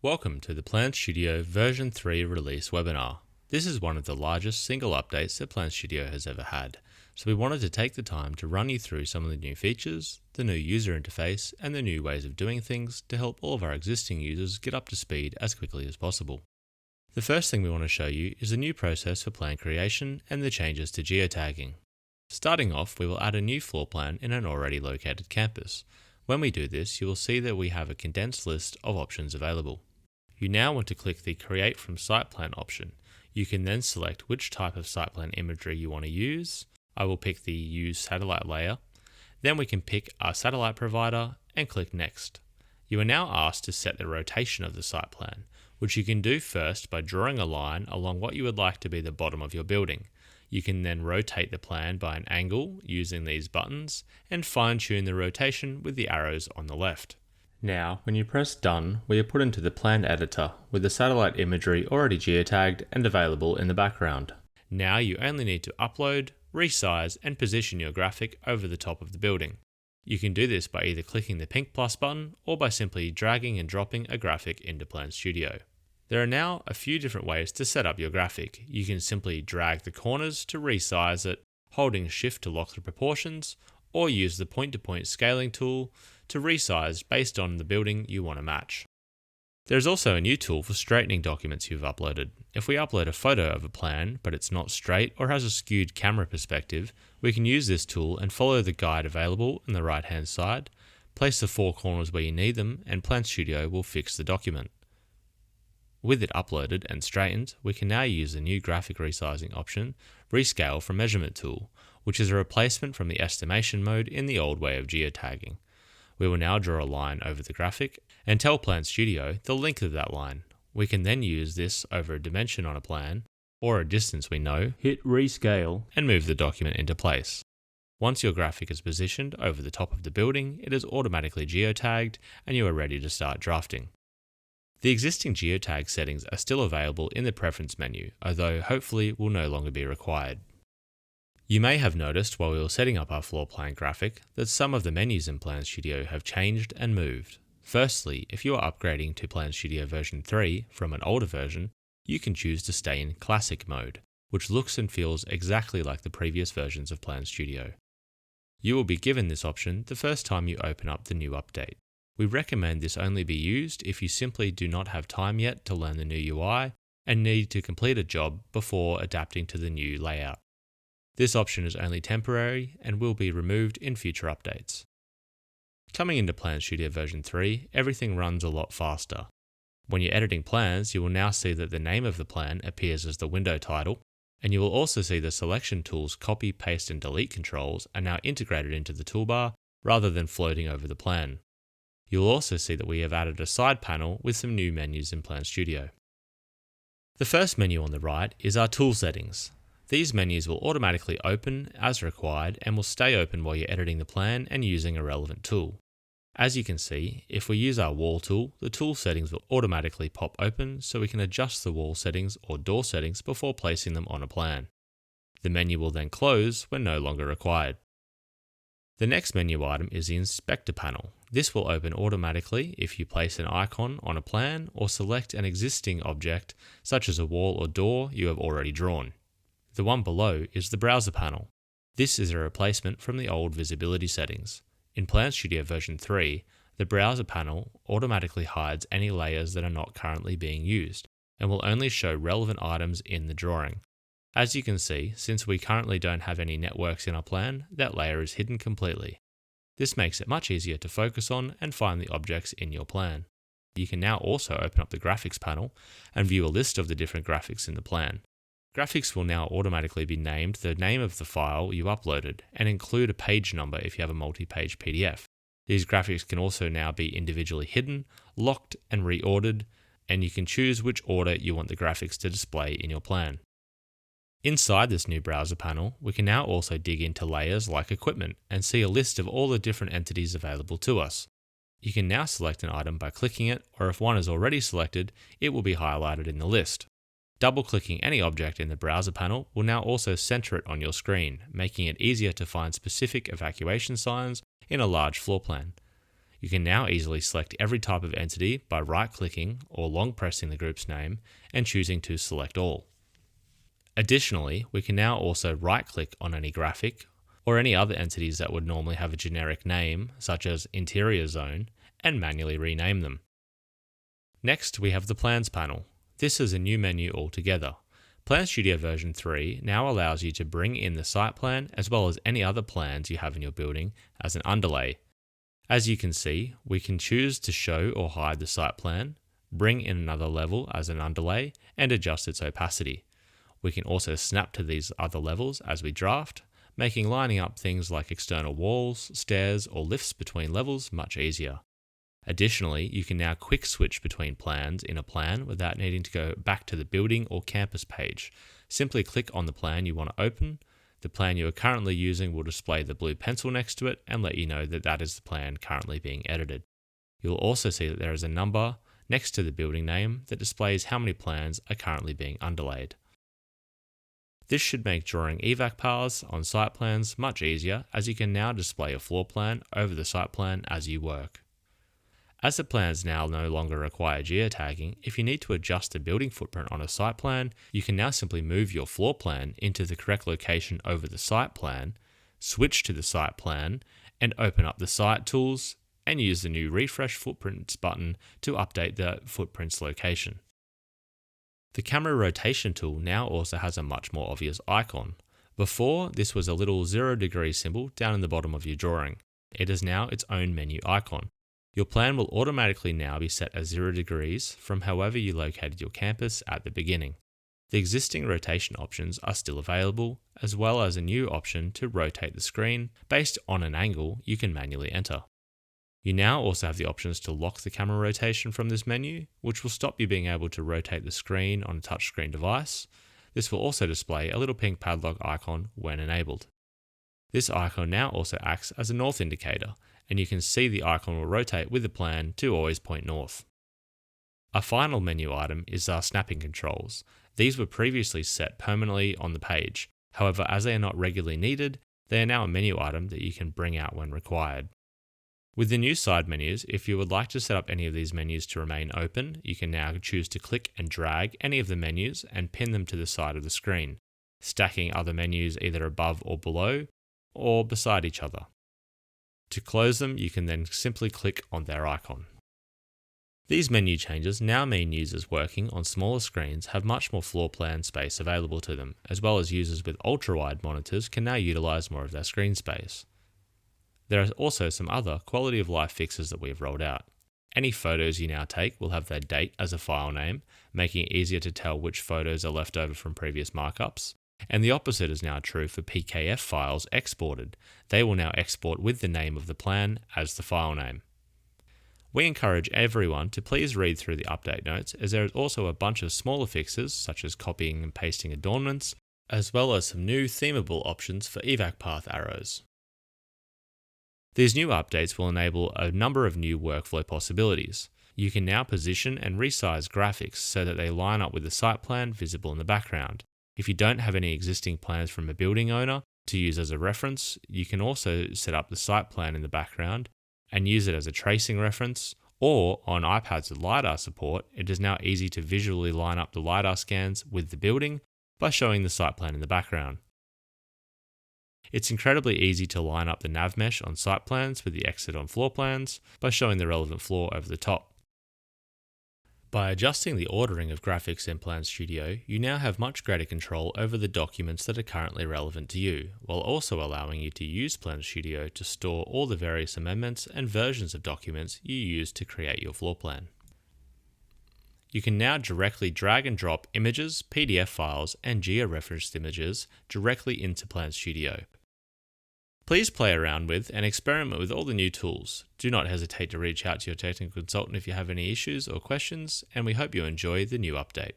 Welcome to the PlanStudio version 3 release webinar. This is one of the largest single updates that PlanStudio has ever had, so we wanted to take the time to run you through some of the new features, the new user interface, and the new ways of doing things to help all of our existing users get up to speed as quickly as possible. The first thing we want to show you is the new process for plan creation and the changes to geotagging. Starting off, we will add a new floor plan in an already located campus. When we do this, you will see that we have a condensed list of options available. You now want to click the Create from Site Plan option. You can then select which type of site plan imagery you want to use. I will pick the Use Satellite layer. Then we can pick our satellite provider and click Next. You are now asked to set the rotation of the site plan, which you can do first by drawing a line along what you would like to be the bottom of your building. You can then rotate the plan by an angle using these buttons and fine-tune the rotation with the arrows on the left. Now, when you press Done, we are put into the plan editor with the satellite imagery already geotagged and available in the background. Now you only need to upload, resize, and position your graphic over the top of the building. You can do this by either clicking the pink plus button or by simply dragging and dropping a graphic into PlanStudio. There are now a few different ways to set up your graphic. You can simply drag the corners to resize it, holding Shift to lock the proportions, or use the point-to-point scaling tool to resize based on the building you want to match. There is also a new tool for straightening documents you've uploaded. If we upload a photo of a plan, but it's not straight or has a skewed camera perspective, we can use this tool and follow the guide available on the right-hand side, place the four corners where you need them, and PlanStudio will fix the document. With it uploaded and straightened, we can now use the new graphic resizing option, Rescale from Measurement tool, which is a replacement from the estimation mode in the old way of geotagging. We will now draw a line over the graphic and tell PlanStudio the length of that line. We can then use this over a dimension on a plan or a distance we know, hit Rescale, and move the document into place. Once your graphic is positioned over the top of the building, it is automatically geotagged and you are ready to start drafting. The existing geotag settings are still available in the preference menu, although hopefully will no longer be required. You may have noticed while we were setting up our floor plan graphic that some of the menus in PlanStudio have changed and moved. Firstly, if you are upgrading to PlanStudio version 3 from an older version, you can choose to stay in Classic mode, which looks and feels exactly like the previous versions of PlanStudio. You will be given this option the first time you open up the new update. We recommend this only be used if you simply do not have time yet to learn the new UI and need to complete a job before adapting to the new layout. This option is only temporary and will be removed in future updates. Coming into PlanStudio version 3, everything runs a lot faster. When you're editing plans, you will now see that the name of the plan appears as the window title, and you will also see the selection tool's copy, paste, and delete controls are now integrated into the toolbar rather than floating over the plan. You'll also see that we have added a side panel with some new menus in PlanStudio. The first menu on the right is our tool settings. These menus will automatically open as required and will stay open while you're editing the plan and using a relevant tool. As you can see, if we use our wall tool, the tool settings will automatically pop open so we can adjust the wall settings or door settings before placing them on a plan. The menu will then close when no longer required. The next menu item is the Inspector panel. This will open automatically if you place an icon on a plan or select an existing object such as a wall or door you have already drawn. The one below is the Browser panel. This is a replacement from the old visibility settings. In PlanStudio version 3, the Browser panel automatically hides any layers that are not currently being used and will only show relevant items in the drawing. As you can see, since we currently don't have any networks in our plan, that layer is hidden completely. This makes it much easier to focus on and find the objects in your plan. You can now also open up the Graphics panel and view a list of the different graphics in the plan. Graphics will now automatically be named the name of the file you uploaded and include a page number if you have a multi-page PDF. These graphics can also now be individually hidden, locked, and reordered, and you can choose which order you want the graphics to display in your plan. Inside this new browser panel, we can now also dig into layers like equipment and see a list of all the different entities available to us. You can now select an item by clicking it, or if one is already selected, it will be highlighted in the list. Double-clicking any object in the browser panel will now also center it on your screen, making it easier to find specific evacuation signs in a large floor plan. You can now easily select every type of entity by right-clicking or long pressing the group's name and choosing to select all. Additionally, we can now also right-click on any graphic or any other entities that would normally have a generic name, such as Interior Zone, and manually rename them. Next, we have the Plans panel. This is a new menu altogether. PlanStudio version 3 now allows you to bring in the site plan as well as any other plans you have in your building as an underlay. As you can see, we can choose to show or hide the site plan, bring in another level as an underlay, and adjust its opacity. We can also snap to these other levels as we draft, making lining up things like external walls, stairs, or lifts between levels much easier. Additionally, you can now quick switch between plans in a plan without needing to go back to the building or campus page. Simply click on the plan you want to open. The plan you are currently using will display the blue pencil next to it and let you know that that is the plan currently being edited. You'll also see that there is a number next to the building name that displays how many plans are currently being underlaid. This should make drawing evac paths on site plans much easier, as you can now display a floor plan over the site plan as you work. As the plans now no longer require geotagging, if you need to adjust the building footprint on a site plan, you can now simply move your floor plan into the correct location over the site plan, switch to the site plan, and open up the site tools, and use the new Refresh Footprints button to update the footprint's location. The camera rotation tool now also has a much more obvious icon. Before, this was a little 0° symbol down in the bottom of your drawing. It is now its own menu icon. Your plan will automatically now be set as 0° from however you located your campus at the beginning. The existing rotation options are still available, as well as a new option to rotate the screen based on an angle you can manually enter. You now also have the options to lock the camera rotation from this menu, which will stop you being able to rotate the screen on a touchscreen device. This will also display a little pink padlock icon when enabled. This icon now also acts as a north indicator, and you can see the icon will rotate with the plan to always point north. A final menu item is our snapping controls. These were previously set permanently on the page. However, as they are not regularly needed, they are now a menu item that you can bring out when required. With the new side menus, if you would like to set up any of these menus to remain open, you can now choose to click and drag any of the menus and pin them to the side of the screen, stacking other menus either above or below, or beside each other. To close them, you can then simply click on their icon. These menu changes now mean users working on smaller screens have much more floor plan space available to them, as well as users with ultra-wide monitors can now utilize more of their screen space. There are also some other quality of life fixes that we have rolled out. Any photos you now take will have their date as a file name, making it easier to tell which photos are left over from previous markups. And the opposite is now true for PKF files exported. They will now export with the name of the plan as the file name. We encourage everyone to please read through the update notes, as there is also a bunch of smaller fixes such as copying and pasting adornments, as well as some new themable options for evac path arrows. These new updates will enable a number of new workflow possibilities. You can now position and resize graphics so that they line up with the site plan visible in the background. If you don't have any existing plans from a building owner to use as a reference, you can also set up the site plan in the background and use it as a tracing reference, or on iPads with LiDAR support, it is now easy to visually line up the LiDAR scans with the building by showing the site plan in the background. It's incredibly easy to line up the nav mesh on site plans with the exit on floor plans by showing the relevant floor over the top. By adjusting the ordering of graphics in PlanStudio, you now have much greater control over the documents that are currently relevant to you, while also allowing you to use PlanStudio to store all the various amendments and versions of documents you use to create your floor plan. You can now directly drag and drop images, PDF files, and georeferenced images directly into PlanStudio. Please play around with and experiment with all the new tools. Do not hesitate to reach out to your technical consultant if you have any issues or questions, and we hope you enjoy the new update.